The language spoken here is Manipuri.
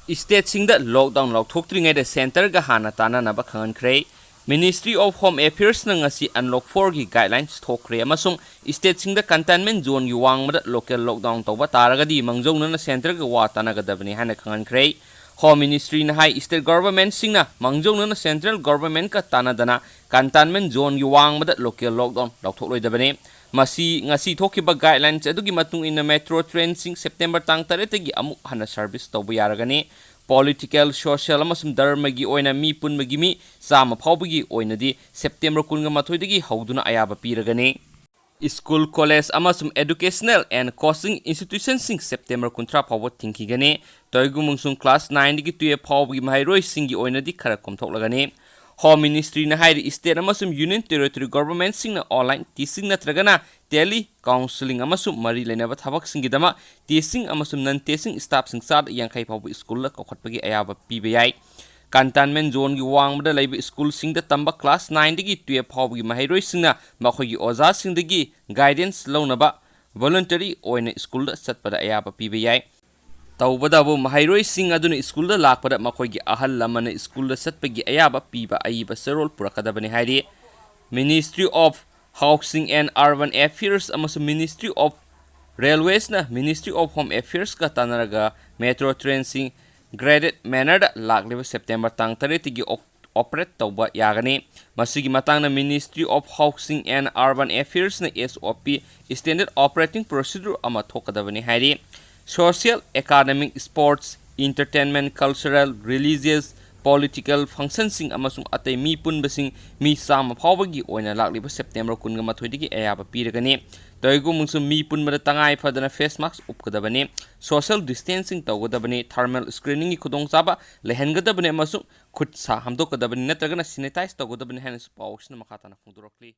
स्टेट लॉकडाउन लौथोक्ट्रिङैदा सेंटर हाना तानानबा खंगनख्रे मिनिस्ट्री ऑफ होम अफेयर्स नंगसी अनलॉक 4 की गाइडलाइंस थोक्रे अमसुंग स्टेट कंटेनमेंट जोन की वांगमदा लोकल लॉकडाउन तौबा तारगदी मंगजौनना सेंटर का वा तानागदबनी हाना खंगनख्रे होम मिनिस्ट्री हाई स्टेट गवर्नमेंट सिंगना मंगजौनना सेंट्रल गवर्नमेंट का तानादना कंटेनमेंट जोन की वांगमदा लोकल लॉकडाउन लौथोक्लोइदबनी ngasi thokiba guidelines adugi matung ina metro train sing September tang 3 gi amuk hana service tawba yaragani political social amasum dharma gi oina mi punmagi mi sama phawbagi oina di September 18 dagi hauduna ayaba piragani school college amasum educational and coaching institutions sing September 13 phawba thingkigani toigumungsung class 9 dagi 12 phawbagi mahairoi singi oina di khara komthoklagani Home Ministry na hairi state amasum union territory government singna online teaching natragana tele counseling amasum mari lenaba thabak singidama teaching amasum non teaching staff sing sad yankai phabu school la kokhatpagi ayaba pibe yai cantonment zone gi wangmada laiba school singda tamba class 9 dagi 12 phabu gi mahairoi singna makhogi oja singdagi guidance launaba voluntary oina school da satpada ayaba pibe yai तौबदाबु महाइरोई सिंग अदुन स्कूल लाखपदा मखोगी अहल लमन स्कूल सत्पगी अयाबा पीबा अयिबा सरोल पुरकदबनि हाइरि ministry of housing and urban affairs अमसु मिनिस्ट्री ऑफ रेलवेज ना मिनिस्ट्री ऑफ होम अफेयर्स का तानरगा मेट्रो ट्रेन सिंग ग्रेडेड मैनर लाखलिबा सेप्टेम्बर तांग 3 गी ऑपरेट तौबा यागनी मसिगी मतांगना ministry of housing and urban affairs ना एसओपी स्टैंडर्ड ऑपरेटिंग प्रोसीजर अमा थोकदबनि हाइरि Social, academic, sports, entertainment, cultural, religious, political functions sing amasung atay mi punbasing mi sama phawbagi oina lakliba September 18 dagi ayaba piragani toigu mungsum mi punbada tangai phadana face mask upkadabani social distancing tawgadabani thermal screening ki khudong chaba lehengadabani amasung khut sa hamdokadabani natragana sanitize tawgadabani haina pawsna makhatana phungdorokli